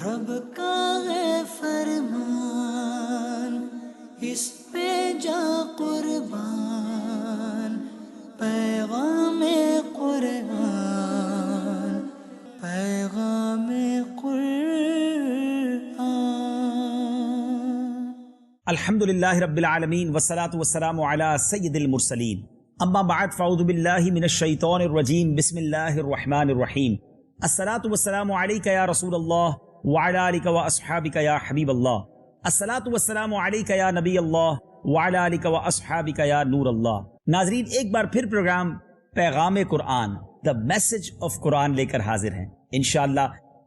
رب کا ہے فرمان، اس پہ جا قربان، پیغام قرآن، پیغام قرآن۔ الحمدللہ رب العالمین والصلاة والسلام علی سید المرسلین، اما بعد فاعوذ باللہ من الشیطان الرجیم، بسم اللہ الرحمن الرحیم۔ الصلاة والسلام علیک یا رسول اللہ وعلی آلک واصحابک یا حبیب اللہ، الصلاة والسلام علیک یا نبی اللہ وعلی آلک واصحابک یا نور اللہ۔ ناظرین، ایک بار پھر پروگرام پیغام قرآن، دا میسج آف قرآن لے کر حاضر ہیں۔ انشاءاللہ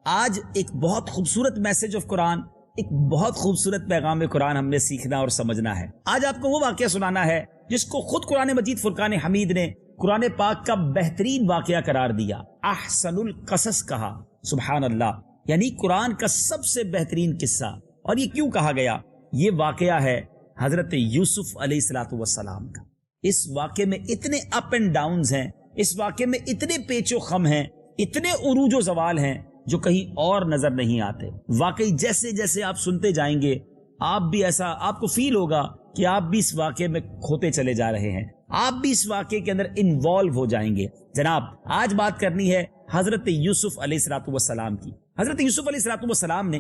آج ایک بہت خوبصورت میسج آف قرآن، ایک بہت خوبصورت پیغام قرآن ہم نے سیکھنا اور سمجھنا ہے۔ آج آپ کو وہ واقعہ سنانا ہے جس کو خود قرآن مجید فرقان حمید نے قرآن پاک کا بہترین واقعہ قرار دیا، احسن القصص کہا۔ سبحان اللہ، یعنی قرآن کا سب سے بہترین قصہ۔ اور یہ کیوں کہا گیا؟ یہ واقعہ ہے حضرت یوسف علیہ السلام کا۔ اس واقعے میں اتنے اپ اینڈ ڈاؤنز ہیں، اس واقعے میں اتنے پیچ و خم ہیں، اتنے عروج و زوال ہیں جو کہیں اور نظر نہیں آتے۔ واقعی جیسے جیسے آپ سنتے جائیں گے، آپ بھی ایسا آپ کو فیل ہوگا کہ آپ بھی اس واقعے میں کھوتے چلے جا رہے ہیں، آپ بھی اس واقعے کے اندر انوالو ہو جائیں گے۔ جناب، آج بات کرنی ہے حضرت یوسف علیہ السلام کی۔ حضرت یوسف علیہ السلام نے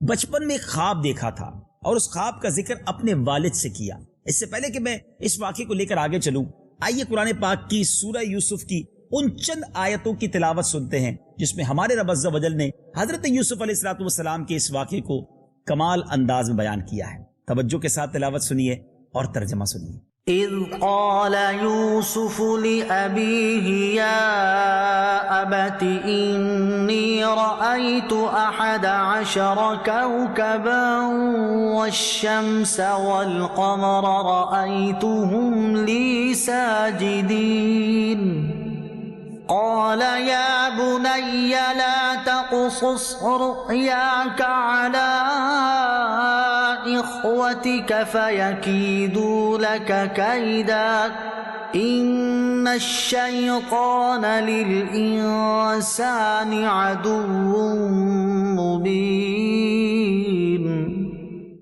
بچپن میں ایک خواب دیکھا تھا اور اس خواب کا ذکر اپنے والد سے کیا۔ اس سے پہلے کہ میں اس واقعے کو لے کر آگے چلوں، آئیے قرآن پاک کی سورہ یوسف کی ان چند آیتوں کی تلاوت سنتے ہیں جس میں ہمارے رب عز و جل نے حضرت یوسف علیہ السلام کے اس واقعے کو کمال انداز میں بیان کیا ہے۔ توجہ کے ساتھ تلاوت سنیے اور ترجمہ سنیے۔ اذ قال يوسف لأبيه يا أبت إني رأيت 11 كوكبا والشمس والقمر رأيتهم لي ساجدين قال يا بني لا تقصص رؤياك على إخوتك فيكيدوا لك كيدا إن الشيطان للإنسان عدو مبين۔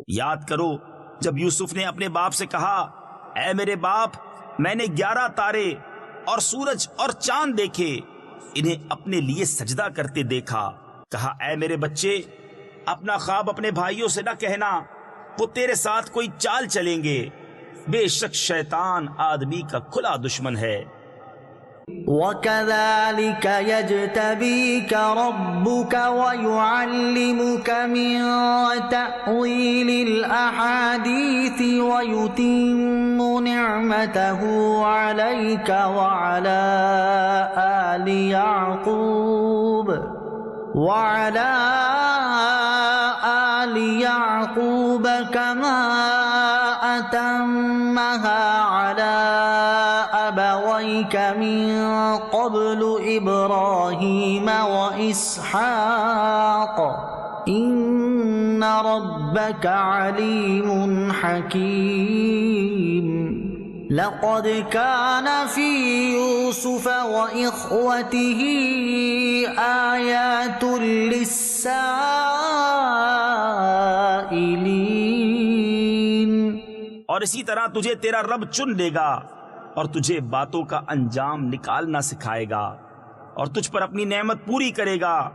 یاد کرو جب یوسف نے اپنے باپ سے کہا، اے میرے باپ، میں نے 11 تارے اور سورج اور چاند دیکھے، انہیں اپنے لیے سجدہ کرتے دیکھا۔ کہا، اے میرے بچے، اپنا خواب اپنے بھائیوں سے نہ کہنا، وہ تیرے ساتھ کوئی چال چلیں گے، بے شک شیطان آدمی کا کھلا دشمن ہے۔ وَكَذَلِكَ يَجْتَبِيكَ رَبُّكَ وَيُعَلِّمُكَ مِن تَأْوِيلِ الْأَحَادِيثِ وَيُتِمُّ نِعْمَتَهُ عَلَيْكَ وَعَلَى آلِ يَعْقُوبَ كَمَا أَتَمَّهَا عَلَى أَبَوَيْكَ مِن قَبْلُ إِبْرَاهِيمَ وَإِسْحَاقَ إِنَّ رَبَّكَ عَلِيمٌ حَكِيمٌ۔ لَقَدْ كَانَ فِي يُوسُفَ وَإِخْوَتِهِ آيَاتٌ لِلسَّائِلِينَ۔ اور اسی طرح تجھے تیرا رب چن لے گا اور تجھے باتوں کا انجام نکالنا سکھائے گا اور تجھ پر اپنی نعمت پوری کرے گا،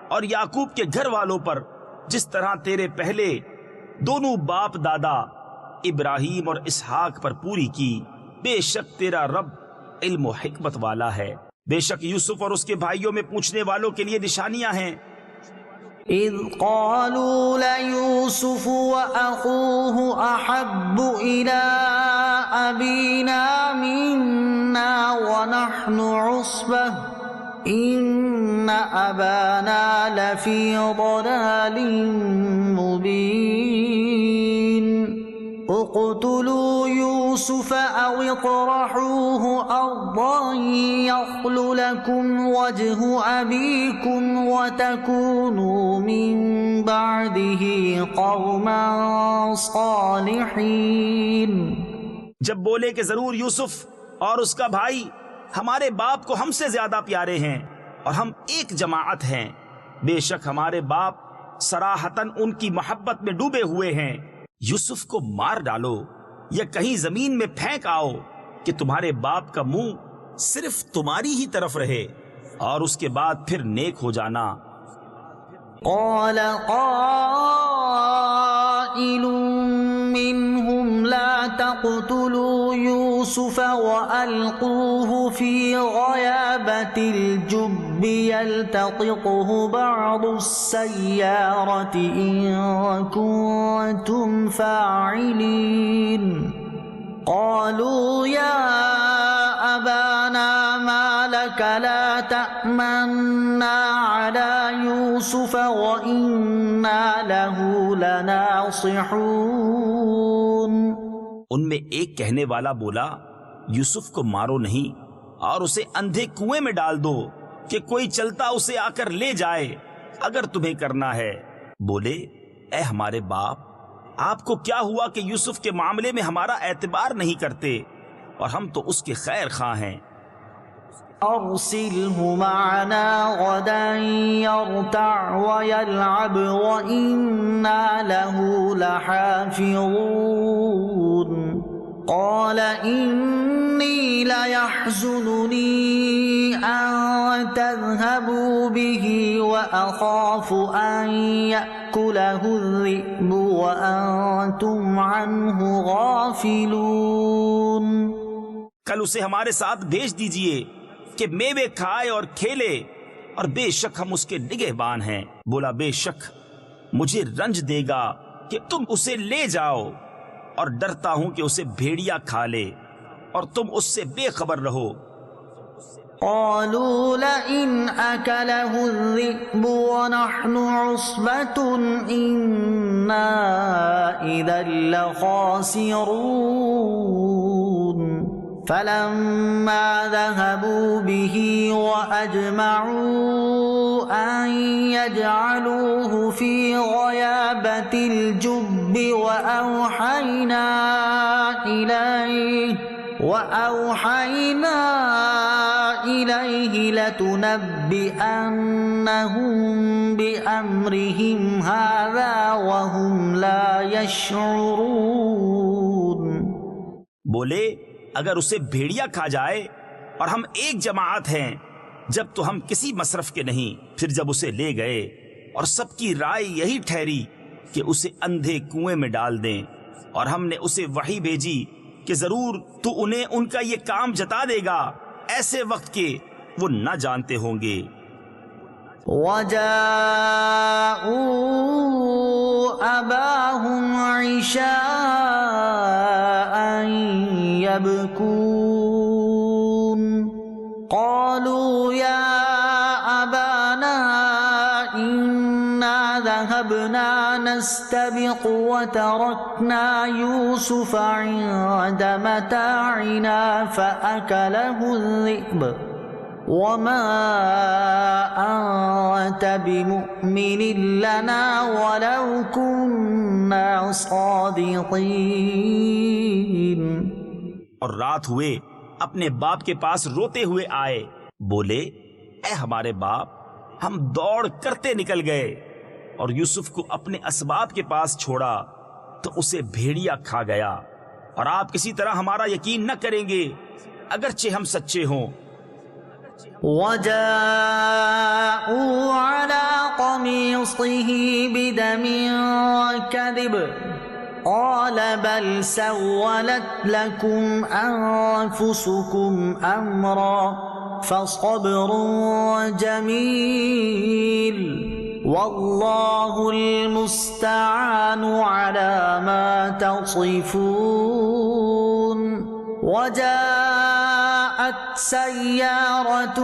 اور یعقوب کے گھر والوں پر جس طرح تیرے پہلے دونوں باپ دادا ابراہیم اور اسحاق پر پوری کی۔ بے شک تیرا رب علم و حکمت والا ہے۔ بے شک یوسف اور اس کے بھائیوں میں پوچھنے والوں کے لیے نشانیاں ہیں۔ اذ قالوا ليوسف وأخوه أحب إلى أبينا منا ونحن عصبة إن أبانا لفي ضلال مبين اقتلوا يوسف أو اطرحوه أرضا يخل لكم وجه أبيكم وتكونوا من بعده قوما صالحين۔ جب بولے کہ ضرور یوسف اور اس کا بھائی ہمارے باپ کو ہم سے زیادہ پیارے ہیں اور ہم ایک جماعت ہیں، بے شک ہمارے باپ صراحتاً ان کی محبت میں ڈوبے ہوئے ہیں. یوسف کو مار ڈالو یا کہیں زمین میں پھینک آؤ کہ تمہارے باپ کا منہ صرف تمہاری ہی طرف رہے اور اس کے بعد پھر نیک ہو جانا. قال قائل منهم لا تقتلوا يوسف وألقوه في غيابة الجب يلتقطه بعض السيارة إن كنتم فاعلين. قالوا يا أبانا ما لك لا تأمنا على يوسف وإنا له لناصحون. ان میں ایک کہنے والا بولا یوسف کو مارو نہیں اور اسے اندھے کنویں میں ڈال دو کہ کوئی چلتا اسے آ کر لے جائے اگر تمہیں کرنا ہے. بولے اے ہمارے باپ آپ کو کیا ہوا کہ یوسف کے معاملے میں ہمارا اعتبار نہیں کرتے اور ہم تو اس کے خیر خواہ ہیں. أرسله معنا غدا يرتع ويلعب وإنا له لحافظون. قال إني ليحزنني أن تذهبوا به وأخاف أن يأكله الذئب وأنتم عنه غافلون. کل اسے ہمارے ساتھ بھیج دیجئے کہ میوے کھائے اور کھیلے اور بے شک ہم اس کے نگہبان ہیں. بولا بے شک مجھے رنج دے گا کہ تم اسے لے جاؤ اور ڈرتا ہوں کہ اسے بھیڑیا کھا لے اور تم اس سے بے خبر رہو. قالوا لئن أكله الذئب ونحن عصبة إنا إذا لخاسرون. فلما ذهبوا به وأجمعوا أن يجعلوه في غيابة الجب وأوحينا إليه لتنبئنهم بأمرهم هذا وهم لا يشعرون. بولے اگر اسے بھیڑیا کھا جائے اور ہم ایک جماعت ہیں جب تو ہم کسی مصرف کے نہیں. پھر جب اسے لے گئے اور سب کی رائے یہی ٹھہری کہ اسے اندھے کنویں میں ڈال دیں اور ہم نے اسے وحی بھیجی کہ ضرور تو انہیں ان کا یہ کام جتا دے گا ایسے وقت کے وہ نہ جانتے ہوں گے. وَجَاءُوا أَبَاهُمْ عِشَاءً يَبْكُونَ. قَالُوا يَا أَبَانَا إِنَّا ذَهَبْنَا نَسْتَبِقُ وَتَرَكْنَا يُوسُفَ عِندَ مَتَاعِنَا فَأَكَلَهُ الذِّئْبُ وَمَا أَنْتَ بِمُؤْمِنٍ لَنَا وَلَوْ كُنَّا صَادِقِينَ. اور رات ہوئے اپنے باپ کے پاس روتے ہوئے آئے. بولے اے ہمارے باپ ہم دوڑ کرتے نکل گئے اور یوسف کو اپنے اسباب کے پاس چھوڑا تو اسے بھیڑیا کھا گیا اور آپ کسی طرح ہمارا یقین نہ کریں گے اگرچہ ہم سچے ہوں. وَجَاءُوا عَلَى قَمِيصِهِ بِدَمٍ كَذِبٍ قَالَ بَلْ سَوَّلَتْ لَكُمْ أَنفُسُكُمْ أَمْرًا فَصَبْرٌ جَمِيلٌ وَاللَّهُ الْمُسْتَعَانُ عَلَى مَا تَصِفُونَ. وَجَاءَتْ سَيَّارَةٌ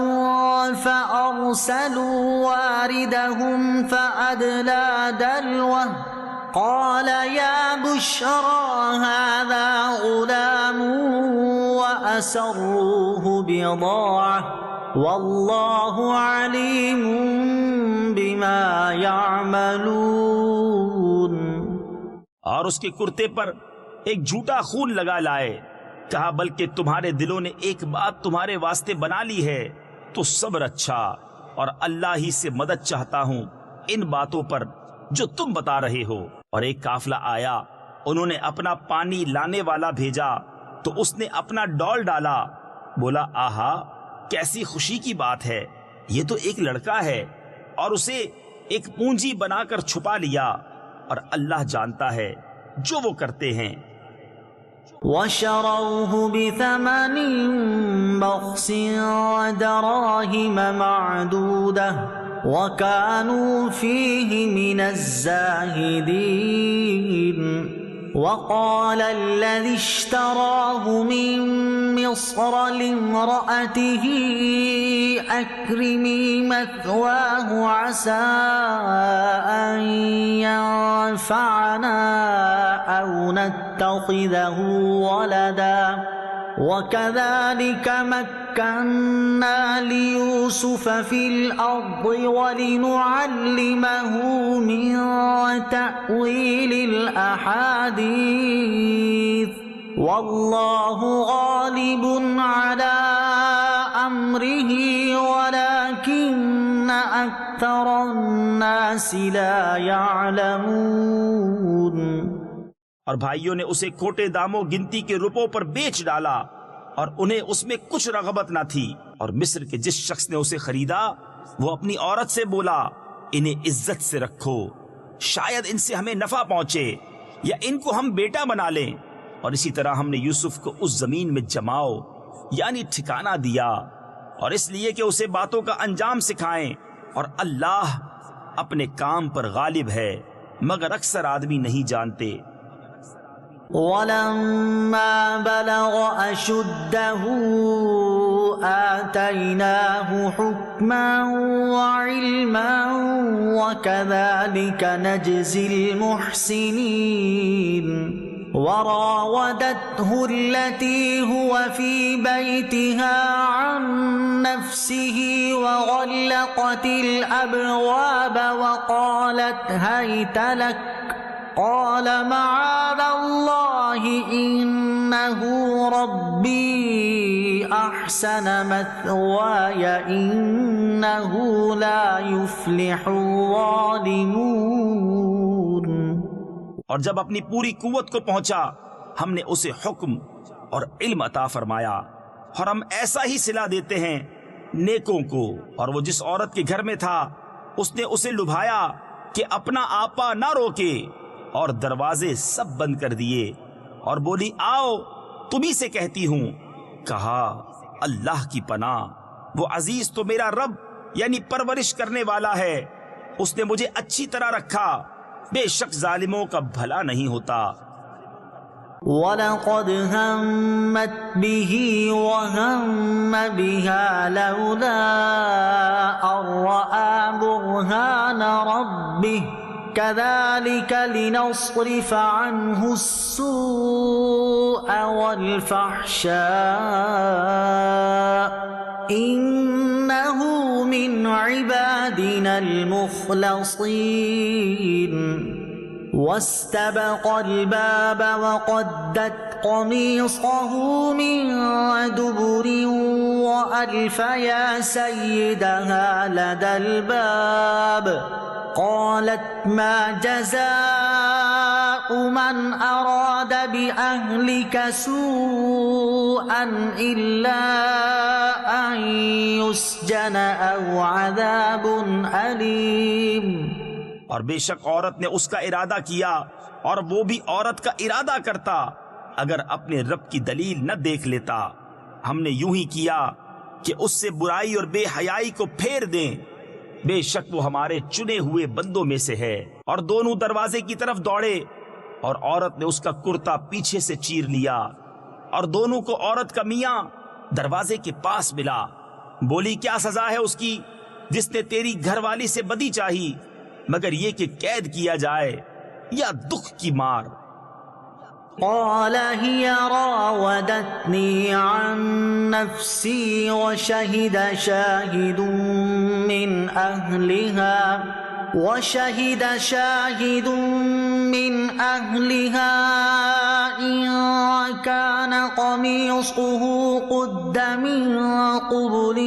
فَأَرْسَلُوا وَارِدَهُمْ فَأَدْلَى دَلْوَهُ قَالَ يَا بُشْرَى هَذَا غُلَامٌ وَأَسَرُّوهُ بِضَاعَةً وَاللَّهُ عَلِيمٌ بِمَا يَعْمَلُونَ. اور اس کے کرتے پر ایک جھوٹا خون لگا لائے. کہا بلکہ تمہارے دلوں نے ایک بات تمہارے واسطے بنا لی ہے تو صبر اچھا اور اللہ ہی سے مدد چاہتا ہوں ان باتوں پر جو تم بتا رہے ہو۔ اور ایک قافلہ آیا، انہوں نے اپنا پانی لانے والا بھیجا تو اس نے اپنا ڈول ڈالا، بولا آہا کیسی خوشی کی بات ہے، یہ تو ایک لڑکا ہے، اور اسے ایک پونجی بنا کر چھپا لیا، اور اللہ جانتا ہے جو وہ کرتے ہیں۔ وَشَرَوْهُ بِثَمَنٍ بَخْسٍ دَرَاهِمَ مَعْدُودَةٍ وَكَانُوا فِيهِ مِنَ الزَّاهِدِينَ وَقَالَ الَّذِي اشْتَرَاهُ مِن مِّصْرَ لِامْرَأَتِهِ أَكْرِمِي مَثْوَاهُ عَسَىٰ أَن يَنفَعَنَا أَوْ نَتَّخِذَهُ وَلَدًا وَكَذَلِكَ مَكَّنَّا لِيُوسُفَ فِي الْأَرْضِ وَلِنُعَلِّمَهُ مِن تَأْوِيلِ الْأَحَادِيثِ وَاللَّهُ غَالِبٌ عَلَىٰ أَمْرِهِ وَلَٰكِنَّ أَكْثَرَ النَّاسِ لَا يَعْلَمُونَ۔ اور بھائیوں نے اسے کھوٹے داموں گنتی کے روپوں پر بیچ ڈالا، اور انہیں اس میں کچھ رغبت نہ تھی۔ اور مصر کے جس شخص نے اسے خریدا وہ اپنی عورت سے بولا انہیں عزت سے رکھو، شاید ان سے ہمیں نفع پہنچے یا ان کو ہم بیٹا بنا لیں۔ اور اسی طرح ہم نے یوسف کو اس زمین میں جماؤ یعنی ٹھکانہ دیا، اور اس لیے کہ اسے باتوں کا انجام سکھائیں، اور اللہ اپنے کام پر غالب ہے مگر اکثر آدمی نہیں جانتے۔ وَلَمَّا بَلَغَ أَشُدَّهُ آتَيْنَاهُ حُكْمًا وَعِلْمًا وَكَذَلِكَ نَجْزِي الْمُحْسِنِينَ۔ وَرَاوَدَتْهُ الَّتِي هُوَ فِي بَيْتِهَا عَن نَّفْسِهِ وَغَلَّقَتِ الْأَبْوَابَ وَقَالَتْ هَيْتَ لَكَ قَالَ مَعَاذَ اللَّهِ إِنَّهُ رَبِّي أَحْسَنَ مَثْوَايَ إِنَّهُ لَا يُفْلِحُ الظَّالِمُونَ۔ اور جب اپنی پوری قوت کو پہنچا ہم نے اسے حکم اور علم عطا فرمایا، اور ہم ایسا ہی صلہ دیتے ہیں نیکوں کو۔ اور وہ جس عورت کے گھر میں تھا اس نے اسے لبھایا کہ اپنا آپا نہ روکے، اور دروازے سب بند کر دیے، اور بولی آؤ تمہیں سے کہتی ہوں۔ کہا اللہ کی پناہ، وہ عزیز تو میرا رب یعنی پرورش کرنے والا ہے، اس نے مجھے اچھی طرح رکھا، بے شک ظالموں کا بھلا نہیں ہوتا۔ وَلَقَدْ هَمَّتْ بِهِ وَهَمَّ بِهَا لَوْلَا أَن رَّأَىٰ بُرْهَانَ رَبِّهِ كَذَلِكَ لِنَصْرِفَ عَنْهُ السُّوءَ وَالْفَحْشَاءَ إِنَّهُ مِنْ عِبَادِنَا الْمُخْلَصِينَ۔ وَاسْتَبَقَ الْبَابَ وَقَدَّتْ قَمِيصَهُ مِن دُبُرٍ وَأَلْفَ يَا سَيِّدَهَا لَدَى الْبَابِ قَالَتْ مَا جَزَاءُ مَنْ أَرَادَ بِأَهْلِكَ سُوءًا إِلَّا أَن يُسْجَنَ أَوْ عَذَابٌ أَلِيمٌ۔ اور بے شک عورت نے اس کا ارادہ کیا، اور وہ بھی عورت کا ارادہ کرتا اگر اپنے رب کی دلیل نہ دیکھ لیتا۔ ہم نے یوں ہی کیا کہ اس سے برائی اور بے حیائی کو پھیر دیں، بے شک وہ ہمارے چنے ہوئے بندوں میں سے ہے۔ اور دونوں دروازے کی طرف دوڑے، اور عورت نے اس کا کرتا پیچھے سے چیر لیا، اور دونوں کو عورت کا میاں دروازے کے پاس ملا۔ بولی کیا سزا ہے اس کی جس نے تیری گھر والی سے بدی چاہی، مگر یہ کہ قید کیا جائے یا دکھ کی مار۔ قال هي راودتني عن نفسي وشهد شاهد من أهلها وشهد شاهد من أهلها إن كان قميصه قد من قبل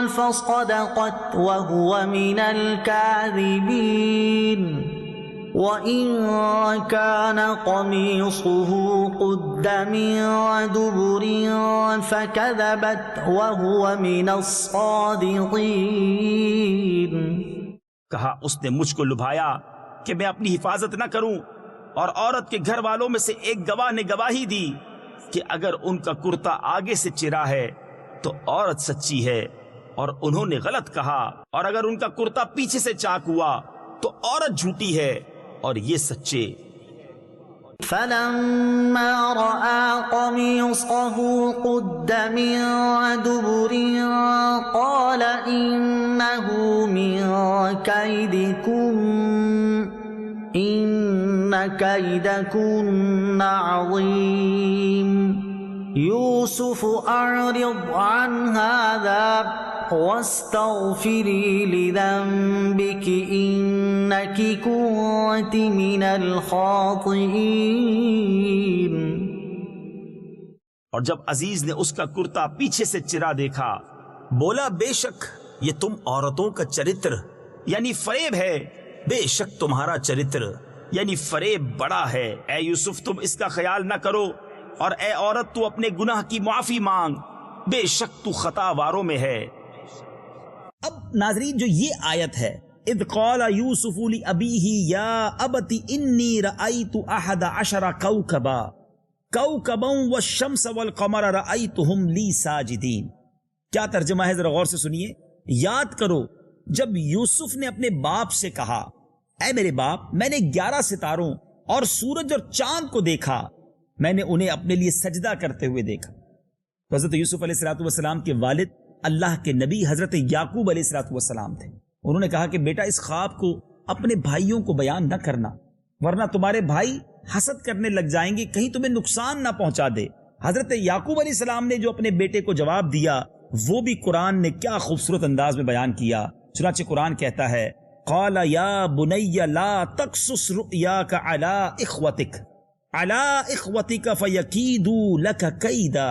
فصدقت وهو من الكاذبين وإن كان قميصه قد من دبر فكذبت وهو من الصادقين. کہا اس نے مجھ کو لبھایا کہ میں اپنی حفاظت نہ کروں، اور عورت کے گھر والوں میں سے ایک گواہ نے گواہی دی کہ اگر ان کا کرتا آگے سے چرا ہے تو عورت سچی ہے اور انہوں نے غلط کہا، اور اگر ان کا کرتا پیچھے سے چاک ہوا تو عورت جھوٹی ہے اور یہ سچے. فلما رأى قميصه قد من دبر قال إنه من كيدكم إن كيدكن عظيم يوسف أعرض عن هذا واستغفري لذنبك إنك كنت من الخاطئين. اور جب عزیز نے اس کا کرتا پیچھے سے چرا دیکھا بولا بے شک یہ تم عورتوں کا چرتر یعنی فریب ہے، بے شک تمہارا چرتر یعنی فریب بڑا ہے. اے یوسف تم اس کا خیال نہ کرو، اور اے عورت تو اپنے گناہ کی معافی مانگ، بے شک تو خطا واروں میں ہے. اب ناظرین جو یہ آیت ہے اذ قال یوسف لأبیہ یا ابت انی رأیت احد عشر کوکبا کوکبا والشمس والقمر رأیتہم لی ساجدین. کیا ترجمہ ہے ذرا غور سے سنیے. یاد کرو جب یوسف نے اپنے باپ سے کہا اے میرے باپ میں نے 11 ستاروں اور سورج اور چاند کو دیکھا، میں نے انہیں اپنے لیے سجدہ کرتے ہوئے دیکھا. تو حضرت یوسف علیہ السلام کے والد اللہ کے نبی حضرت یعقوب علیہ السلام تھے. انہوں نے کہا کہ بیٹا اس خواب کو اپنے بھائیوں کو بیان نہ کرنا ورنہ تمہارے بھائی حسد کرنے لگ جائیں گے، کہیں تمہیں نقصان نہ پہنچا دے. حضرت یعقوب علیہ السلام نے جو اپنے بیٹے کو جواب دیا وہ بھی قرآن نے کیا خوبصورت انداز میں بیان کیا. چنانچہ قرآن کہتا ہے قال یا بنی لا تقصص رؤیاک علی اخوتک فیکیدوا لک کیدا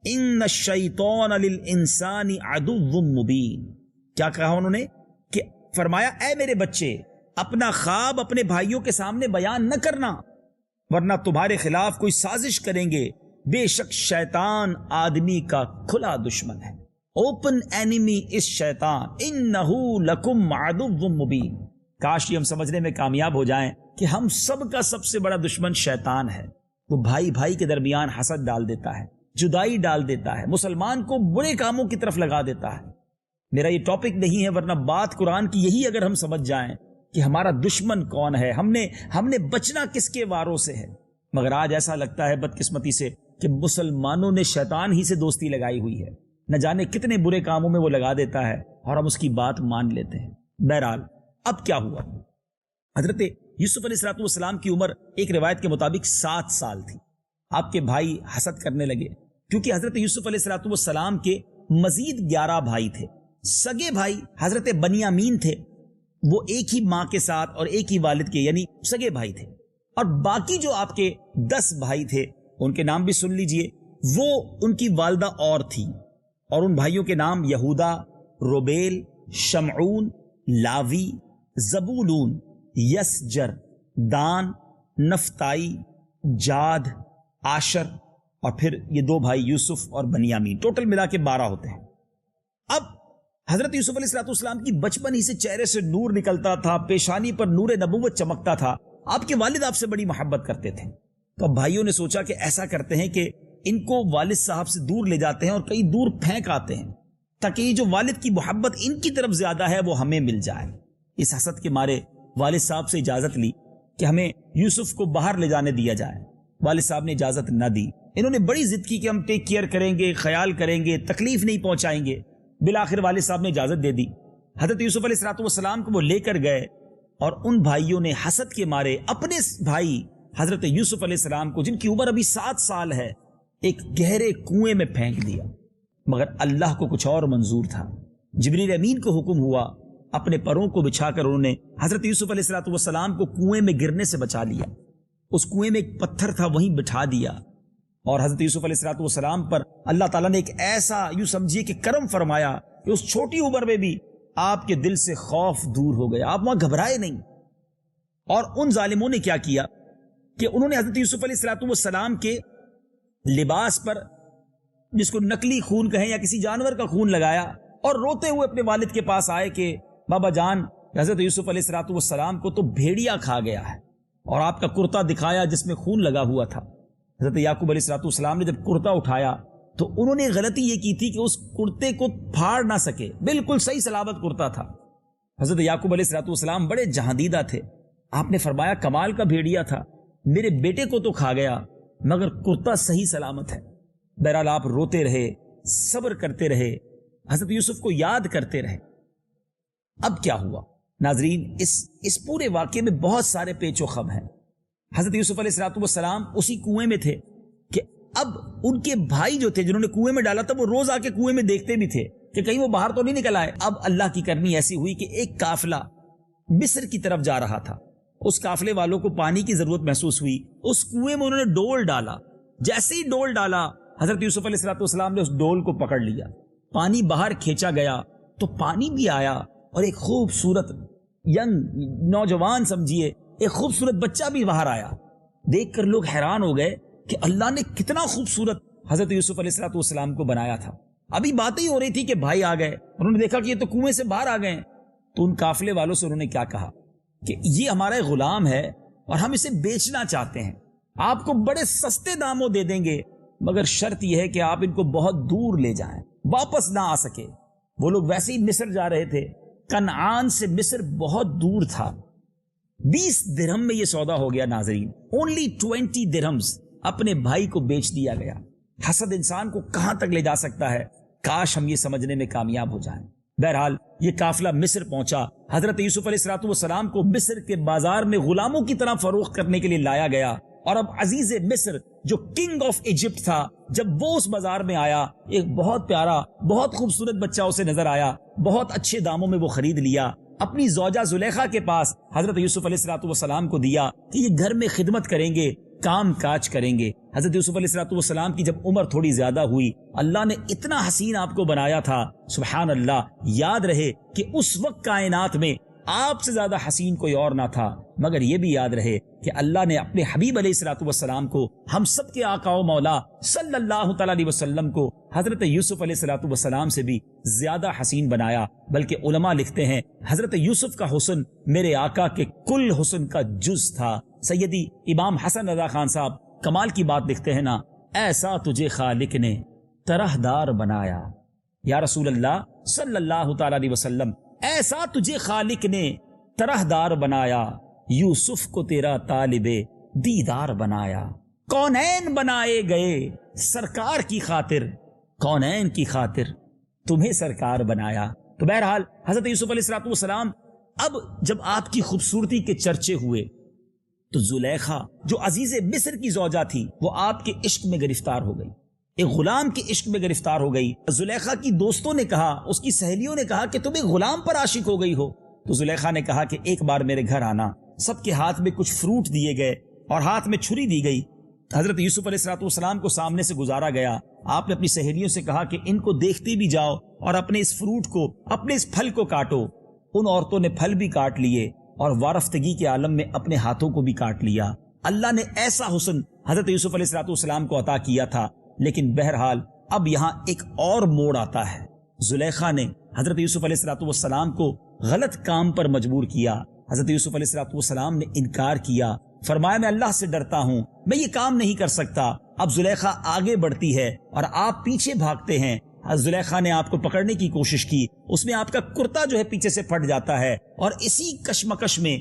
ان الشیطان للانسان عدو مبین. کیا کہا انہوں نے کہ فرمایا اے میرے بچے اپنا خواب اپنے بھائیوں کے سامنے بیان نہ کرنا ورنہ تمہارے خلاف کوئی سازش کریں گے، بے شک شیطان آدمی کا کھلا دشمن ہے. اوپن اینیمی اس شیطان انہو لکم عدو مبین. کاش یہ ہم سمجھنے میں کامیاب ہو جائیں کہ ہم سب کا سب سے بڑا دشمن شیطان ہے. وہ بھائی بھائی کے درمیان حسد ڈال دیتا ہے، جدائی ڈال دیتا ہے، مسلمان کو برے کاموں کی طرف لگا دیتا ہے. میرا یہ ٹاپک نہیں ہے ورنہ بات قرآن کی یہی اگر ہم سمجھ جائیں کہ ہمارا دشمن کون ہے، ہم نے بچنا کس کے واروں سے ہے. مگر آج ایسا لگتا ہے بدقسمتی سے کہ مسلمانوں نے شیطان ہی سے دوستی لگائی ہوئی ہے، نہ جانے کتنے برے کاموں میں وہ لگا دیتا ہے اور ہم اس کی بات مان لیتے ہیں. بہرحال اب کیا ہوا؟ حضرت یوسف علیہ السلام کی عمر ایک روایت کے مطابق 7 سال تھی. آپ کے بھائی حسد کرنے لگے کیونکہ حضرت یوسف علیہ السلام کے مزید 11 بھائی تھے. سگے بھائی حضرت بنیامین تھے، وہ ایک ہی ماں کے ساتھ اور ایک ہی والد کے یعنی سگے بھائی تھے. اور باقی جو آپ کے 10 بھائی تھے ان کے نام بھی سن لیجئے. وہ ان کی والدہ اور تھی اور ان بھائیوں کے نام یہودا، روبیل، شمعون، لاوی، زبولون، یسجر، دان، نفتائی، جاد، آشر اور پھر یہ 2 بھائی یوسف اور بنیامین. ٹوٹل ملا کے 12 ہوتے ہیں. اب حضرت یوسف علیہ السلام کی بچپن ہی سے چہرے سے نور نکلتا تھا، پیشانی پر نور نبوت چمکتا تھا. آپ کے والد آپ سے بڑی محبت کرتے تھے. تو اب بھائیوں نے سوچا کہ ایسا کرتے ہیں کہ ان کو والد صاحب سے دور لے جاتے ہیں اور کہیں دور پھینک آتے ہیں تاکہ یہ جو والد کی محبت ان کی طرف زیادہ ہے وہ ہمیں مل جائے. اس حسد کے مارے والد صاحب سے اجازت لی کہ ہمیں یوسف کو باہر لے جانے دیا جائے. والد صاحب نے اجازت نہ دی. انہوں نے بڑی ضد کی کہ ہم ٹیک کیئر کریں گے، خیال کریں گے، تکلیف نہیں پہنچائیں گے. بالآخر والد صاحب نے اجازت دے دی. حضرت یوسف علیہ السلام کو وہ لے کر گئے اور ان بھائیوں نے حسد کے مارے اپنے بھائی حضرت یوسف علیہ السلام کو جن کی عمر ابھی 7 سال ہے ایک گہرے کنویں میں پھینک دیا. مگر اللہ کو کچھ اور منظور تھا. جبریل امین کو حکم ہوا اپنے پروں کو بچھا کر انہوں نے حضرت یوسف علیہ السلام کو کنویں میں گرنے سے بچا لیا. اس کنویں میں ایک پتھر تھا وہیں بٹھا دیا, اور حضرت یوسف علیہ السلام پر اللہ تعالیٰ نے ایک ایسا یوں سمجھیے کہ کرم فرمایا کہ اس چھوٹی عمر میں بھی آپ کے دل سے خوف دور ہو گیا, آپ وہاں گھبرائے نہیں. اور ان ظالموں نے کیا کیا کہ انہوں نے حضرت یوسف علیہ السلام کے لباس پر, جس کو نقلی خون کہیں یا کسی جانور کا خون, لگایا اور روتے ہوئے اپنے والد کے پاس آئے کہ بابا جان, حضرت یوسف علیہ السلام کو تو بھیڑیا کھا گیا ہے. اور آپ کا کرتا دکھایا جس میں خون لگا ہوا تھا. حضرت یعقوب علیہ السلام نے جب کرتا اٹھایا تو انہوں نے غلطی یہ کی تھی کہ اس کرتے کو پھاڑ نہ سکے, بالکل صحیح سلامت کرتا تھا. حضرت یعقوب علیہ السلام بڑے جہاندیدہ تھے. آپ نے فرمایا کمال کا بھیڑیا تھا, میرے بیٹے کو تو کھا گیا مگر کرتا صحیح سلامت ہے. بہرحال آپ روتے رہے, صبر کرتے رہے, حضرت یوسف کو یاد کرتے رہے. اب کیا ہوا ناظرین, اس پورے واقعے میں بہت سارے پیچ و خم ہیں. حضرت یوسف علیہ السلام اسی کنویں میں تھے کہ اب ان کے بھائی جو تھے جنہوں نے کنویں میں ڈالا تھا وہ روز آ کے کنویں میں دیکھتے بھی تھے کہ کہیں وہ باہر تو نہیں نکل آئے. اب اللہ کی کرنی ایسی ہوئی کہ ایک قافلہ مصر کی طرف جا رہا تھا. اس قافلے والوں کو پانی کی ضرورت محسوس ہوئی. اس کنویں میں انہوں نے ڈول ڈالا. جیسے ہی ڈول ڈالا حضرت یوسف علیہ السلام نے اس ڈول کو پکڑ لیا. پانی باہر کھینچا گیا تو پانی بھی آیا اور ایک خوبصورت ینگ نوجوان سمجھیے ایک خوبصورت بچہ بھی باہر آیا. دیکھ کر لوگ حیران ہو گئے کہ اللہ نے کتنا خوبصورت حضرت یوسف علیہ السلام کو بنایا تھا. ابھی باتیں ہی ہو رہی تھی کہ بھائی آ گئے, انہوں نے دیکھا کہ یہ تو کنویں سے باہر آ گئے. تو ان قافلے والوں سے انہوں نے کیا کہا کہ یہ ہمارا ایک غلام ہے اور ہم اسے بیچنا چاہتے ہیں, آپ کو بڑے سستے داموں دے دیں گے مگر شرط یہ ہے کہ آپ ان کو بہت دور لے جائیں, واپس نہ آ سکے. وہ لوگ ویسے ہی مصر جا رہے تھے. کنعان سے مصر بہت دور تھا. 20 درہم میں یہ سودا ہو گیا ناظرین. اونلی 20 درہمز اپنے بھائی کو بیچ دیا گیا. حسد انسان کو کہاں تک لے جا سکتا ہے, کاش ہم یہ سمجھنے میں کامیاب ہو جائیں. بہرحال یہ قافلہ مصر پہنچا. حضرت یوسف علیہ السلام کو مصر کے بازار میں غلاموں کی طرح فروخت کرنے کے لیے لایا گیا. اور اب عزیز مصر جو کنگ آف ایجپٹ تھا, جب وہ اس بازار میں آیا, ایک بہت پیارا بہت خوبصورت بچہ اسے نظر آیا. بہت اچھے داموں میں وہ خرید لیا. اپنی زوجہ زلیخا کے پاس حضرت یوسف علیہ السلام کو دیا کہ یہ گھر میں خدمت کریں گے, کام کاج کریں گے. حضرت یوسف علیہ السلام کی جب عمر تھوڑی زیادہ ہوئی, اللہ نے اتنا حسین آپ کو بنایا تھا, سبحان اللہ. یاد رہے کہ اس وقت کائنات میں آپ سے زیادہ حسین کوئی اور نہ تھا, مگر یہ بھی یاد رہے کہ اللہ نے اپنے حبیب علیہ السلام کو, ہم سب کے آقا و مولا صلی اللہ تعالی علیہ وسلم کو حضرت یوسف علیہ السلام سے بھی زیادہ حسین بنایا. بلکہ علماء لکھتے ہیں حضرت یوسف کا حسن میرے آقا کے کل حسن کا جز تھا. سیدی امام حسن رضا خان صاحب کمال کی بات لکھتے ہیں نا, ایسا تجھے خالق نے طرح دار بنایا. یا رسول اللہ صلی اللہ تعالی علیہ وسلم, ایسا تجھے خالق نے طرح دار بنایا, یوسف کو تیرا طالب دیدار بنایا. کونین بنائے گئے سرکار کی خاطر, کونین کی خاطر تمہیں سرکار بنایا. تو بہرحال حضرت یوسف علیہ السلام اب جب آپ کی خوبصورتی کے چرچے ہوئے تو زلیخا جو عزیز مصر کی زوجہ تھی وہ آپ کے عشق میں گرفتار ہو گئی, ایک غلام کے عشق میں گرفتار ہو گئی. زلیخا کی دوستوں نے کہا, اس کی سہیلیوں نے کہا کہ تم ایک غلام پر عاشق ہو گئی ہو. تو زلیخا نے کہا کہ ایک بار میرے گھر آنا. سب کے ہاتھ میں کچھ فروٹ دیے گئے اور ہاتھ میں چھری دی گئی. حضرت یوسف علیہ السلام کو سامنے سے گزارا گیا. آپ نے اپنی سہیلیوں سے کہا کہ ان کو دیکھتے بھی جاؤ اور اپنے اس فروٹ کو, اپنے اس پھل کو کاٹو. ان عورتوں نے پھل بھی کاٹ لیے اور وارفتگی کے عالم میں اپنے ہاتھوں کو بھی کاٹ لیا. اللہ نے ایسا حسن حضرت یوسف علیہ السلام کو عطا کیا تھا. لیکن بہرحال اب یہاں ایک اور موڑ آتا ہے. زلیخا نے حضرت یوسف علیہ السلام کو غلط کام پر مجبور کیا. حضرت یوسف علیہ السلام نے انکار کیا, فرمایا میں اللہ سے ڈرتا ہوں, میں یہ کام نہیں کر سکتا. اب زلیخا آگے بڑھتی ہے اور آپ پیچھے بھاگتے ہیں. زلیخا نے آپ کو پکڑنے کی کوشش کی, اس میں آپ کا کرتا جو ہے پیچھے سے پھٹ جاتا ہے. اور اسی کشمکش میں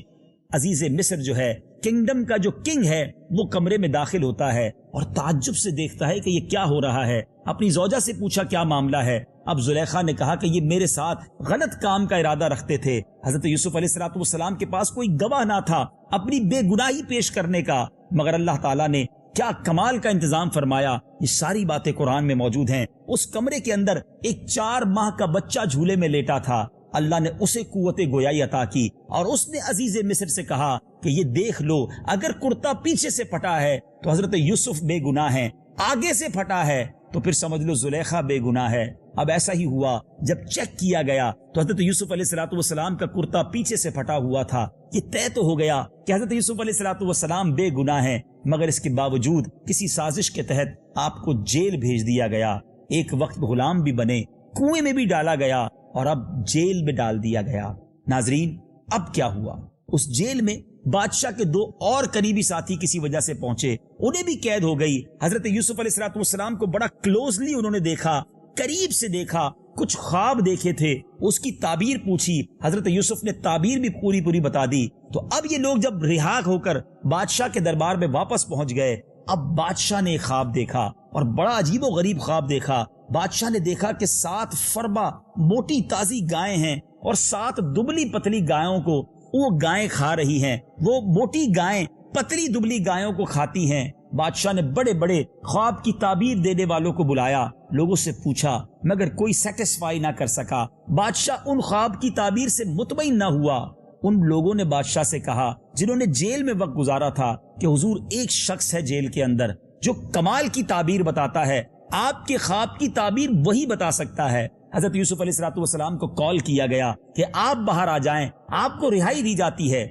عزیز مصر جو ہے, کنگڈم کا جو کنگ ہے, وہ کمرے میں داخل ہوتا ہے اور تعجب سے دیکھتا ہے کہ یہ کیا ہو رہا ہے. اپنی زوجہ سے پوچھا کیا معاملہ ہے. اب زلیخا نے کہا کہ یہ میرے ساتھ غلط کام کا ارادہ رکھتے تھے. حضرت یوسف علیہ السلام کے پاس کوئی گواہ نہ تھا اپنی بے گناہی پیش کرنے کا, مگر اللہ تعالیٰ نے کیا کمال کا انتظام فرمایا. یہ ساری باتیں قرآن میں موجود ہیں. اس کمرے کے اندر ایک 4 ماہ کا بچہ جھولے میں لیٹا تھا. اللہ نے اسے قوت گویائی عطا کی اور اس نے عزیز مصر سے کہا کہ یہ دیکھ لو، اگر کرتا پیچھے سے پھٹا ہے تو حضرت یوسف بے گناہ ہیں، آگے سے پھٹا ہے تو پھر سمجھ لو زلیخا بے گناہ ہے۔ اب ایسا ہی ہوا، جب چیک کیا گیا تو حضرت یوسف علیہ السلام کا کرتا پیچھے سے پھٹا ہوا تھا۔ یہ طے تو ہو گیا کہ حضرت یوسف علیہ السلام بے گناہ ہیں، مگر اس کے باوجود کسی سازش کے تحت آپ کو جیل بھیج دیا گیا، ایک وقت غلام بھی بنے، کنویں میں بھی ڈالا گیا اور اب جیل میں ڈال دیا گیا۔ ناظرین، اب کیا ہوا؟ اس جیل میں بادشاہ کے دو اور قریبی ساتھی کسی وجہ سے پہنچے، انہیں بھی قید ہو گئی۔ حضرت یوسف علیہ السلام کو بڑا کلوزلی انہوں نے دیکھا، قریب سے دیکھا، کچھ خواب دیکھے تھے، اس کی تعبیر پوچھی، حضرت یوسف نے تعبیر بھی پوری بتا دی۔ تو اب یہ لوگ جب رہا ہو کر بادشاہ کے دربار میں واپس پہنچ گئے، اب بادشاہ نے ایک خواب دیکھا اور بڑا عجیب و غریب خواب دیکھا۔ بادشاہ نے دیکھا کہ 7 فربا موٹی تازی گائیں ہیں اور 7 دبلی پتلی گایوں کو وہ گائیں کھا رہی ہیں، وہ موٹی گائیں پتلی دبلی گایوں کو کھاتی ہیں۔ بادشاہ نے بڑے بڑے خواب کی تعبیر دینے والوں کو بلایا، لوگوں سے پوچھا، مگر کوئی سیٹسفائی نہ کر سکا۔ بادشاہ ان خواب کی تعبیر سے مطمئن نہ ہوا۔ ان لوگوں نے بادشاہ سے کہا جنہوں نے جیل میں وقت گزارا تھا کہ حضور ایک شخص ہے جیل کے اندر جو کمال کی تعبیر بتاتا ہے، آپ کے خواب کی تعبیر وہی بتا سکتا ہے۔ حضرت یوسف علیہ السلام کو کال کیا گیا کہ آپ باہر آ جائیں، آپ کو رہائی دی جاتی ہے۔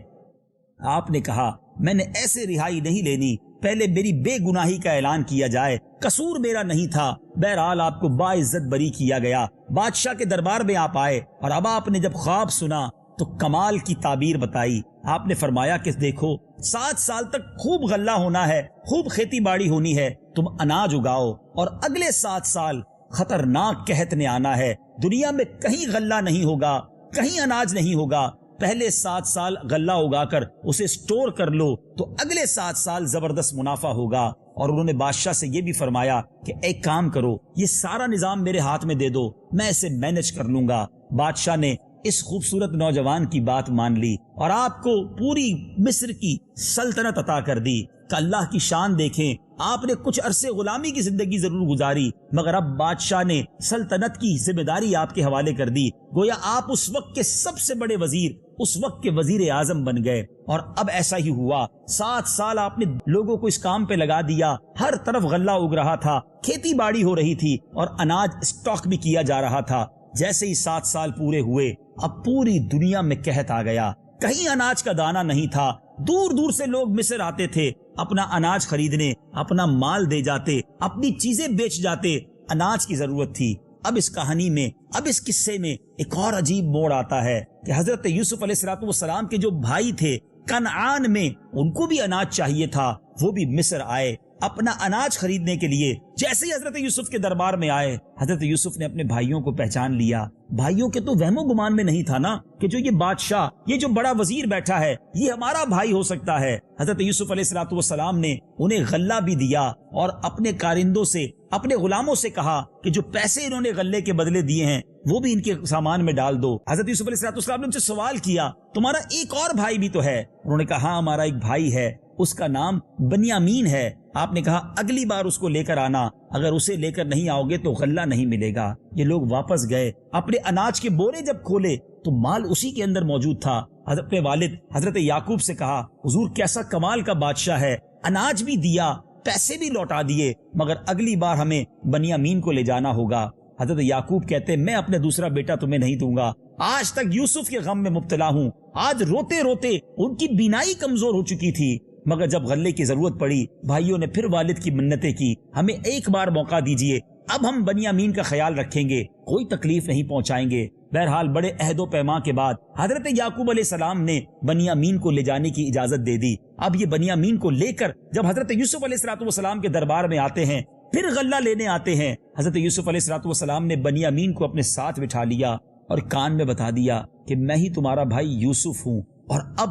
آپ نے کہا میں نے ایسے رہائی نہیں لینی، پہلے میری بے گناہی کا اعلان کیا جائے، قصور میرا نہیں تھا۔ بہرحال آپ کو باعزت بری کیا گیا، بادشاہ کے دربار میں آپ آئے اور اب آپ نے جب خواب سنا تو کمال کی تعبیر بتائی۔ آپ نے فرمایا کہ دیکھو 7 سال تک خوب غلہ ہونا ہے، خوب کھیتی باڑی ہونی ہے، تم اناج اگاؤ اور اگلے 7 سال خطرناک قحط نے آنا ہے، دنیا میں کہیں غلہ نہیں ہوگا، کہیں اناج نہیں ہوگا، پہلے 7 سال غلہ اگا کر اسے سٹور کر لو تو اگلے 7 سال زبردست منافع ہوگا۔ اور انہوں نے بادشاہ سے یہ بھی فرمایا کہ ایک کام کرو، یہ سارا نظام میرے ہاتھ میں دے دو، میں اسے مینج کر لوں گا۔ بادشاہ نے اس خوبصورت نوجوان کی بات مان لی اور آپ کو پوری مصر کی سلطنت عطا کر دی۔ کہ اللہ کی شان دیکھیں، آپ نے کچھ عرصے غلامی کی زندگی ضرور گزاری، مگر اب بادشاہ نے سلطنت کی ذمہ داری آپ کے حوالے کر دی، گویا آپ اس وقت کے سب سے بڑے وزیر، اس وقت کے وزیر اعظم بن گئے۔ اور اب ایسا ہی ہوا، 7 سال آپ نے لوگوں کو اس کام پہ لگا دیا، ہر طرف غلہ اگ رہا تھا، کھیتی باڑی ہو رہی تھی اور اناج اسٹاک بھی کیا جا رہا تھا۔ جیسے ہی 7 سال پورے ہوئے، اب پوری دنیا میں قحط آ گیا، کہیں اناج کا دانہ نہیں تھا، دور دور سے لوگ مصر آتے تھے اپنا اناج خریدنے، اپنا مال دے جاتے، اپنی چیزیں بیچ جاتے، اناج کی ضرورت تھی۔ اب اس کہانی میں، اب اس قصے میں ایک اور عجیب موڑ آتا ہے کہ حضرت یوسف علیہ السلام کے جو بھائی تھے کنعان میں، ان کو بھی اناج چاہیے تھا، وہ بھی مصر آئے اپنا اناج خریدنے کے لیے۔ جیسے ہی حضرت یوسف کے دربار میں آئے، حضرت یوسف نے اپنے بھائیوں کو پہچان لیا۔ بھائیوں کے تو وہم و گمان میں نہیں تھا نا کہ جو یہ بادشاہ، یہ جو بڑا وزیر بیٹھا ہے، یہ ہمارا بھائی ہو سکتا ہے۔ حضرت یوسف علیہ السلام نے انہیں غلہ بھی دیا اور اپنے کارندوں سے، اپنے غلاموں سے کہا کہ جو پیسے انہوں نے غلے کے بدلے دیے ہیں وہ بھی ان کے سامان میں ڈال دو۔ حضرت یوسف علیہ السلام نے ان سے سوال کیا تمہارا ایک اور بھائی بھی تو ہے؟ انہوں نے کہا ہاں ہمارا ایک بھائی ہے، اس کا نام بنیامین ہے۔ آپ نے کہا اگلی بار اس کو لے کر آنا، اگر اسے لے کر نہیں آؤ گے تو غلہ نہیں ملے گا۔ یہ لوگ واپس گئے، اپنے اناج کے بورے جب کھولے تو مال اسی کے اندر موجود تھا۔ حضرت والد حضرت یعقوب سے کہا حضور کیسا کمال کا بادشاہ ہے، اناج بھی دیا، پیسے بھی لوٹا دیے، مگر اگلی بار ہمیں بنیامین کو لے جانا ہوگا۔ حضرت یعقوب کہتے میں اپنے دوسرا بیٹا تمہیں نہیں دوں گا، آج تک یوسف کے غم میں مبتلا ہوں۔ آج روتے روتے ان کی بینائی کمزور ہو چکی تھی، مگر جب غلے کی ضرورت پڑی بھائیوں نے پھر والد کی منتیں کی، ہمیں ایک بار موقع دیجئے، اب ہم بنیامین کا خیال رکھیں گے، کوئی تکلیف نہیں پہنچائیں گے۔ بہرحال بڑے عہد و پیمان کے بعد حضرت یعقوب علیہ السلام نے بنیامین کو لے جانے کی اجازت دے دی۔ اب یہ بنیامین کو لے کر جب حضرت یوسف علیہ السلام کے دربار میں آتے ہیں، پھر غلہ لینے آتے ہیں، حضرت یوسف علیہ السلام نے بنیامین کو اپنے ساتھ بٹھا لیا اور کان میں بتا دیا کہ میں ہی تمہارا بھائی یوسف ہوں۔ اور اب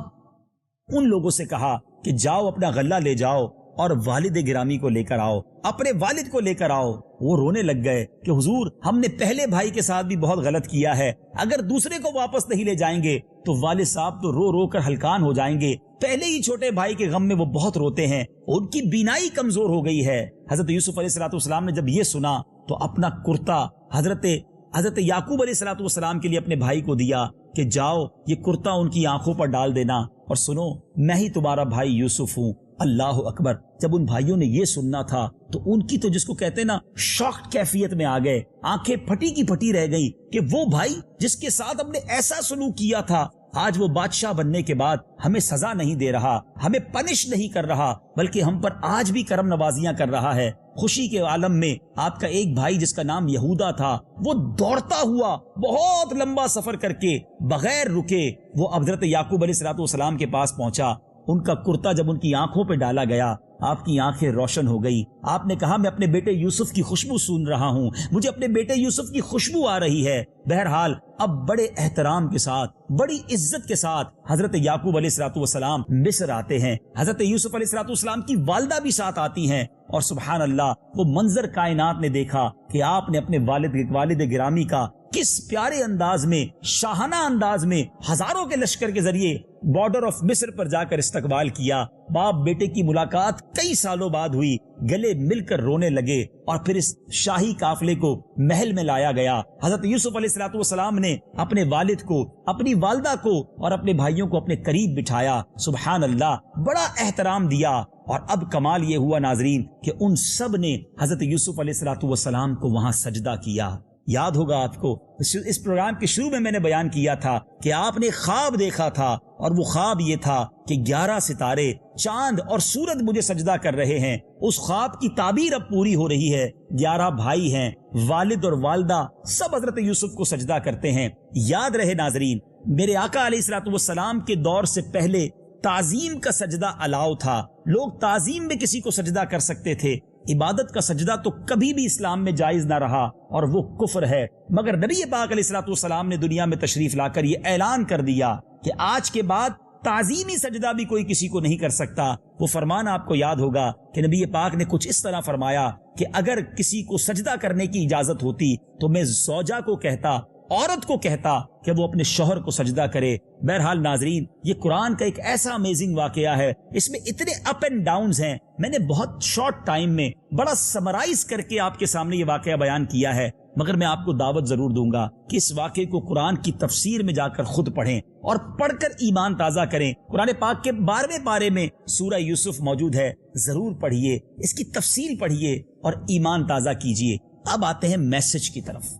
ان لوگوں سے کہا کہ جاؤ اپنا غلہ لے جاؤ اور والد گرامی کو لے کر آؤ، اپنے والد کو لے کر آؤ۔ وہ رونے لگ گئے کہ حضور ہم نے پہلے بھائی کے ساتھ بھی بہت غلط کیا ہے، اگر دوسرے کو واپس نہیں لے جائیں گے تو والد صاحب تو رو رو کر ہلکان ہو جائیں گے، پہلے ہی چھوٹے بھائی کے غم میں وہ بہت روتے ہیں، ان کی بینائی کمزور ہو گئی ہے۔ حضرت یوسف علیہ السلام نے جب یہ سنا تو اپنا کرتا حضرت حضرت یعقوب علیہ الصلوۃ والسلام کے لیے اپنے بھائی کو دیا کہ جاؤ یہ کرتا ان کی آنکھوں پر ڈال دینا اور سنو میں ہی تمہارا بھائی یوسف ہوں۔ اللہ اکبر، جب ان بھائیوں نے یہ سننا تھا تو ان کی تو جس کو کہتے ہیں نا شاکڈ کیفیت میں آ گئے، آنکھیں پھٹی کی پھٹی رہ گئی کہ وہ بھائی جس کے ساتھ ہم نے ایسا سلوک کیا تھا آج وہ بادشاہ بننے کے بعد ہمیں سزا نہیں دے رہا، ہمیں پنش نہیں کر رہا، بلکہ ہم پر آج بھی کرم نوازیاں کر رہا ہے۔ خوشی کے عالم میں آپ کا ایک بھائی جس کا نام یہودا تھا وہ دوڑتا ہوا بہت لمبا سفر کر کے بغیر رکے وہ حضرت یعقوب علیہ الصلوۃ والسلام کے پاس پہنچا۔ ان کا کرتا جب ان کی آنکھوں پہ ڈالا گیا آپ کی آنکھیں روشن ہو گئی۔ آپ نے کہا میں اپنے بیٹے یوسف کی خوشبو سن رہا ہوں، مجھے اپنے بیٹے یوسف کی خوشبو آ رہی ہے۔ بہرحال اب بڑے احترام کے ساتھ بڑی عزت کے ساتھ حضرت یعقوب علیہ الصلوۃ والسلام مصر آتے ہیں۔ حضرت یوسف علیہ الصلوۃ والسلام کی والدہ بھی ساتھ آتی ہیں اور سبحان اللہ وہ منظر کائنات نے دیکھا کہ آپ نے اپنے والد گرامی کا کس پیارے انداز میں شاہانہ انداز میں ہزاروں کے لشکر کے ذریعے بارڈر آف مصر پر جا کر استقبال کیا۔ باپ بیٹے کی ملاقات کئی سالوں بعد ہوئی، گلے مل کر رونے لگے اور پھر اس شاہی قافلے کو محل میں لایا گیا۔ حضرت یوسف علیہ الصلوۃ والسلام نے اپنے والد کو، اپنی والدہ کو اور اپنے بھائیوں کو اپنے قریب بٹھایا، سبحان اللہ بڑا احترام دیا۔ اور اب کمال یہ ہوا ناظرین کہ ان سب نے حضرت یوسف علیہ الصلوۃ والسلام کو وہاں سجدہ کیا۔ یاد ہوگا آپ کو اس پروگرام کے شروع میں نے بیان کیا تھا کہ آپ نے خواب دیکھا تھا اور وہ خواب یہ تھا کہ 11 ستارے، چاند اور سورج مجھے سجدہ کر رہے ہیں۔ اس خواب کی تعبیر اب پوری ہو رہی ہے۔ 11 بھائی ہیں، والد اور والدہ سب حضرت یوسف کو سجدہ کرتے ہیں۔ یاد رہے ناظرین میرے آقا علیہ الصلوۃ والسلام کے دور سے پہلے تعظیم کا سجدہ الاؤ تھا، لوگ تعظیم میں کسی کو سجدہ کر سکتے تھے، عبادت کا سجدہ تو کبھی بھی اسلام میں جائز نہ رہا اور وہ کفر ہے۔ مگر نبی پاک علیہ الصلوۃ والسلام نے دنیا میں تشریف لا کر یہ اعلان کر دیا کہ آج کے بعد تعظیمی سجدہ بھی کوئی کسی کو نہیں کر سکتا۔ وہ فرمان آپ کو یاد ہوگا کہ نبی پاک نے کچھ اس طرح فرمایا کہ اگر کسی کو سجدہ کرنے کی اجازت ہوتی تو میں زوجہ کو کہتا، عورت کو کہتا کہ وہ اپنے شوہر کو سجدہ کرے۔ بہرحال ناظرین یہ قرآن کا ایک ایسا امیزنگ واقعہ ہے، اس میں اتنے اپ اینڈ ڈاؤنز ہیں، میں نے بہت شارٹ ٹائم میں بڑا سمرائز کر کے آپ کے سامنے یہ واقعہ بیان کیا ہے، مگر میں آپ کو دعوت ضرور دوں گا کہ اس واقعے کو قرآن کی تفسیر میں جا کر خود پڑھیں اور پڑھ کر ایمان تازہ کریں۔ قرآن پاک کے 12ویں پارے میں سورہ یوسف موجود ہے، ضرور پڑھیے، اس کی تفصیل پڑھیے اور ایمان تازہ کیجیے۔ اب آتے ہیں میسج کی طرف۔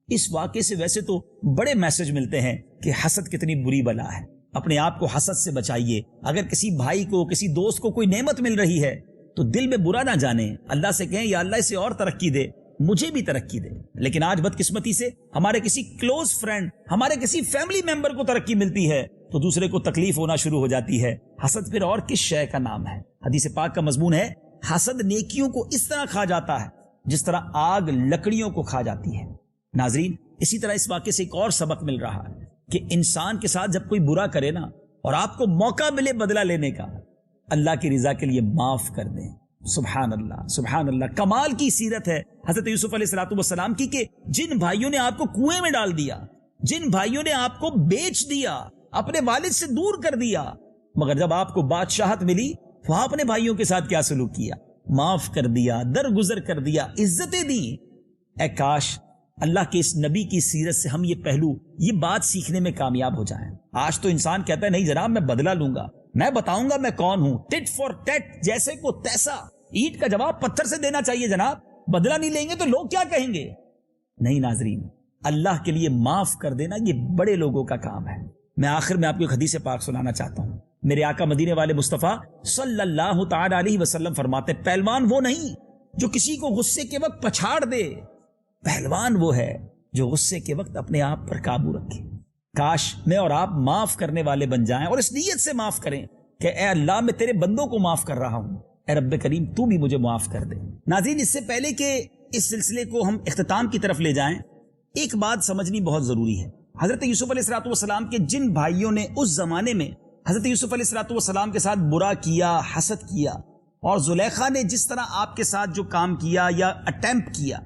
اس واقعے سے ویسے تو بڑے میسج ملتے ہیں کہ حسد کتنی بری بلا ہے، اپنے آپ کو حسد سے بچائیے۔ اگر کسی بھائی کو، کسی دوست کو کوئی نعمت مل رہی ہے تو دل میں برا نہ جانیں، اللہ سے کہیں یا اللہ اسے اور ترقی دے، مجھے بھی ترقی دے۔ لیکن آج بدقسمتی سے ہمارے کسی کلوز فرینڈ، ہمارے کسی فیملی ممبر کو ترقی ملتی ہے تو دوسرے کو تکلیف ہونا شروع ہو جاتی ہے۔ حسد پھر اور کس شے کا نام ہے؟ حدیث پاک کا مضمون ہے حسد نیکیوں کو اس طرح کھا جاتا ہے جس طرح آگ لکڑیوں کو کھا جاتی ہے۔ ناظرین اسی طرح اس واقعے سے ایک اور سبق مل رہا ہے کہ انسان کے ساتھ جب کوئی برا کرے نا اور آپ کو موقع ملے بدلہ لینے کا، اللہ کی رضا کے لیے معاف کر دیں۔ سبحان اللہ سبحان اللہ، کمال کی سیرت ہے حضرت یوسف علیہ الصلوۃ والسلام کی کہ جن بھائیوں نے آپ کو کنویں میں ڈال دیا، جن بھائیوں نے آپ کو بیچ دیا، اپنے والد سے دور کر دیا، مگر جب آپ کو بادشاہت ملی تو آپ نے بھائیوں کے ساتھ کیا سلوک کیا؟ معاف کر دیا، درگزر کر دیا، عزتیں دی۔ اے کاش اللہ کے اس نبی کی سیرت سے ہم یہ پہلو، یہ بات سیکھنے میں کامیاب ہو جائیں۔ آج تو انسان کہتا ہے نہیں جناب میں بدلہ لوں گا، میں بتاؤں گا میں کون ہوں، ٹٹ فار ٹٹ، جیسے کو تیسا، اینٹ کا جواب پتھر سے دینا چاہیے جناب، بدلہ نہیں لیں گے تو لوگ کیا کہیں گے؟ نہیں ناظرین، اللہ کے لیے معاف کر دینا یہ بڑے لوگوں کا کام ہے۔ میں آخر میں آپ کو ایک حدیث پاک سنانا چاہتا ہوں۔ میرے آقا مدینے والے مصطفیٰ صلی اللہ تعالی علیہ وسلم فرماتے پہلوان وہ نہیں جو کسی کو غصے کے وقت پچھاڑ دے، پہلوان وہ ہے جو غصے کے وقت اپنے آپ پر قابو رکھے۔ کاش میں اور آپ معاف کرنے والے بن جائیں اور اس نیت سے معاف کریں کہ اے اللہ میں تیرے بندوں کو معاف کر رہا ہوں، اے رب کریم تو بھی مجھے معاف کر دے۔ ناظرین اس سے پہلے کہ اس سلسلے کو ہم اختتام کی طرف لے جائیں، ایک بات سمجھنی بہت ضروری ہے۔ حضرت یوسف علیہ الصلوۃ والسلام کے جن بھائیوں نے اس زمانے میں حضرت یوسف علیہ الصلوۃ والسلام کے ساتھ برا کیا، حسد کیا، اور زلیخا نے جس طرح آپ کے ساتھ جو کام کیا یا اٹیمپٹ کیا،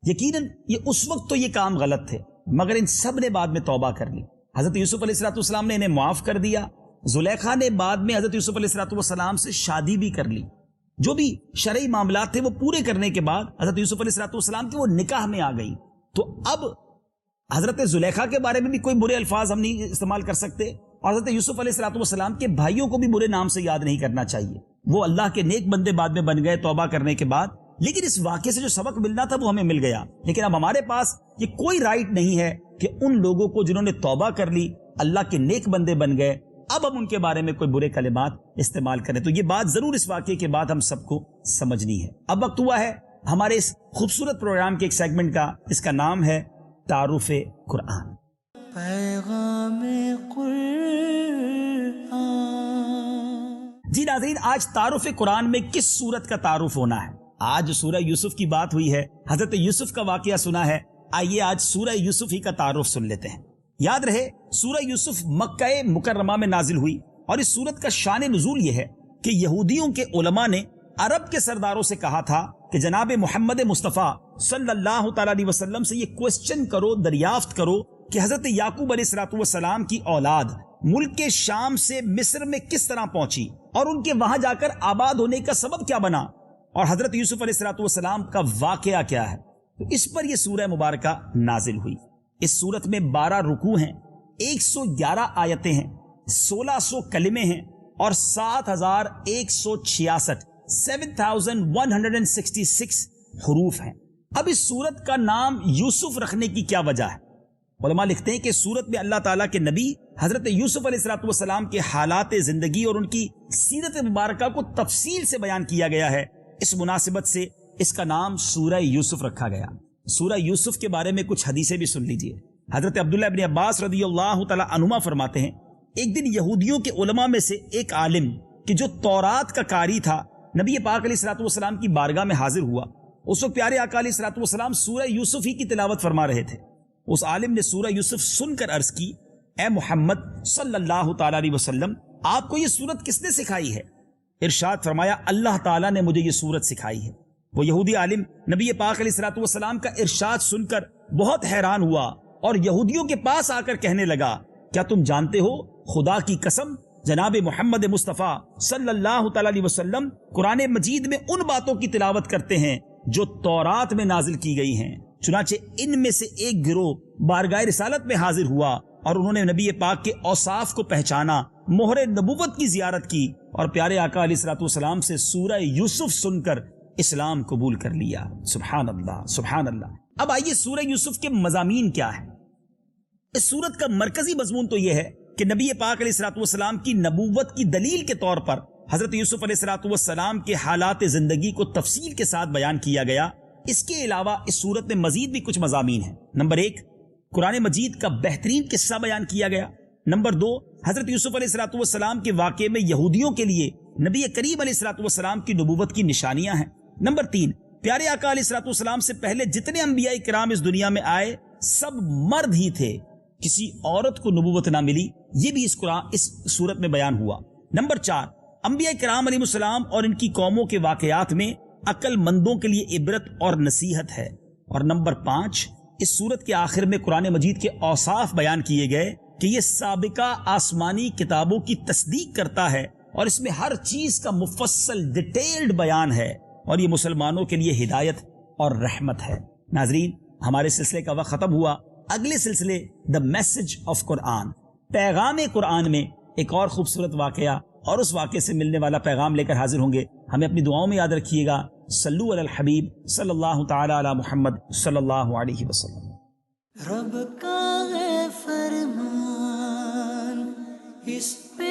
یقیناً یہ اس وقت تو یہ کام غلط تھے، مگر ان سب نے بعد میں توبہ کر لی۔ حضرت یوسف علیہ الصلوۃ والسلام نے انہیں معاف کر دیا۔ زلیخا نے بعد میں حضرت یوسف علیہ الصلوۃ والسلام سے شادی بھی کر لی۔ جو بھی شرعی معاملات تھے وہ پورے کرنے کے بعد حضرت یوسف علیہ الصلوۃ والسلام کی وہ نکاح میں آ گئی۔ تو اب حضرت زلیخا کے بارے میں بھی کوئی برے الفاظ ہم نہیں استعمال کر سکتے، اور حضرت یوسف علیہ السلام کے بھائیوں کو بھی برے نام سے یاد نہیں کرنا چاہیے. وہ اللہ کے نیک بندے بعد میں بن گئے توبہ کرنے کے بعد، لیکن اس واقعے سے جو سبق ملنا تھا وہ ہمیں مل گیا. لیکن اب ہمارے پاس یہ کوئی رائٹ نہیں ہے کہ ان لوگوں کو جنہوں نے توبہ کر لی، اللہ کے نیک بندے بن گئے، اب ہم ان کے بارے میں کوئی برے کلمات استعمال کریں. تو یہ بات ضرور اس واقعے کے بعد ہم سب کو سمجھنی ہے. اب وقت ہوا ہے ہمارے اس خوبصورت پروگرام کے ایک سیگمنٹ کا، اس کا نام ہے تعارف قرآن. پیغام قرآن. جی ناظرین، آج تعارف قرآن میں کس سورت کا تعارف ہونا ہے؟ آج سورہ یوسف کی بات ہوئی ہے، حضرت یوسف کا واقعہ سنا ہے، آئیے آج سورہ یوسف ہی کا تعارف سن لیتے ہیں. یاد رہے سورہ یوسف مکہ مکرمہ میں نازل ہوئی، اور اس سورت کا شان نزول یہ ہے کہ یہودیوں کے علماء نے عرب کے سرداروں سے کہا تھا کہ جناب محمد مصطفیٰ صلی اللہ تعالی علیہ وسلم سے یہ کوسچن کرو، دریافت کرو کہ حضرت یعقوب علیہ السلام کی اولاد ملک کے شام سے مصر میں کس طرح پہنچی، اور ان کے وہاں جا کر آباد ہونے کا سبب کیا بنا، اور حضرت یوسف علیہ السلام کا واقعہ کیا ہے. تو اس پر یہ سورہ مبارکہ نازل ہوئی. اس سورت میں 12 رکوع ہیں، 111 آیتیں ہیں، 1600 کلمے ہیں، اور 7166 7166 حروف ہیں. اب اس سورت کا نام یوسف رکھنے کی کیا وجہ ہے؟ علماء لکھتے ہیں کہ سورت میں اللہ تعالیٰ کے نبی حضرت یوسف علیہ السلام کے حالات زندگی اور ان کی سیرت مبارکہ کو تفصیل سے بیان کیا گیا ہے. اس مناسبت سے اس کا نام سورہ یوسف رکھا گیا. سورہ یوسف کے بارے میں کچھ حدیثیں بھی سن لیجئے. حضرت عبداللہ ابن عباس رضی اللہ تعالی عنہما فرماتے ہیں، ایک دن یہودیوں کے علماء میں سے ایک عالم کہ جو تورات کا قاری تھا نبی پاک علیہ السلام کی بارگاہ میں حاضر ہوا. اس وقت پیارے آقا علیہ السلام سورہ یوسف ہی کی تلاوت فرما رہے تھے. اس عالم نے سورہ یوسف سن کر عرض کی، اے محمد صلی اللہ تعالی علیہ وسلم، آپ کو یہ سورت کس نے سکھائی ہے؟ ارشاد فرمایا، اللہ تعالیٰ نے مجھے یہ سورت سکھائی ہے. وہ یہودی عالم نبی پاک علیہ السلام کا ارشاد سن کر بہت حیران ہوا اور یہودیوں کے پاس آ کر کہنے لگا، کیا تم جانتے ہو خدا کی قسم جناب محمد مصطفیٰ صلی اللہ تعالی علیہ وسلم قرآن مجید میں ان باتوں کی تلاوت کرتے ہیں جو تورات میں نازل کی گئی ہیں. چنانچہ ان میں سے ایک گروہ بارگاہ رسالت میں حاضر ہوا اور انہوں نے نبی پاک کے اوصاف کو پہچانا، مہر نبوت کی زیارت کی اور پیارے آقا علیہ السلام سے سورہ یوسف سن کر اسلام قبول کر لیا. سبحان اللہ سبحان اللہ. اب آئیے سورہ یوسف کے مضامین کیا ہے. اس سورت کا مرکزی مضمون تو یہ ہے کہ نبی پاک علیہ السلام کی نبوت کی دلیل کے طور پر حضرت یوسف علیہ السلام کے حالات زندگی کو تفصیل کے ساتھ بیان کیا گیا. اس کے علاوہ اس سورت میں مزید بھی کچھ مضامین ہیں. نمبر 1، قرآن مجید کا بہترین قصہ بیان کیا گیا. نمبر 2، حضرت یوسف علیہ السلام کے واقعے میں یہودیوں کے لیے نبی کریم علیہ السلام کی نبوت کی نشانیاں ہیں. نمبر 3، پیارے آقا علیہ السلام سے پہلے جتنے انبیاء کرام اس دنیا میں آئے سب مرد ہی تھے، کسی عورت کو نبوت نہ ملی. یہ بھی اس سورت میں بیان ہوا. نمبر 4، انبیاء کرام علیہ السلام اور ان کی قوموں کے واقعات میں عقل مندوں کے لیے عبرت اور نصیحت ہے. اور نمبر 5، اس سورت کے آخر میں قرآن مجید کے اوصاف بیان کیے گئے کہ یہ سابقہ آسمانی کتابوں کی تصدیق کرتا ہے اور اس میں ہر چیز کا مفصل ڈیٹیلڈ بیان ہے، اور یہ مسلمانوں کے لیے ہدایت اور رحمت ہے. ناظرین، ہمارے سلسلے کا وقت ختم ہوا. اگلے سلسلے دا میسج آف قرآن، پیغام قرآن میں ایک اور خوبصورت واقعہ اور اس واقعے سے ملنے والا پیغام لے کر حاضر ہوں گے. ہمیں اپنی دعاؤں میں یاد رکھیے گا. صلو علی الحبیب صلی اللہ تعالی علی محمد صلی اللہ علیہ وسلم. رب کا ہے فرمان، اس پہ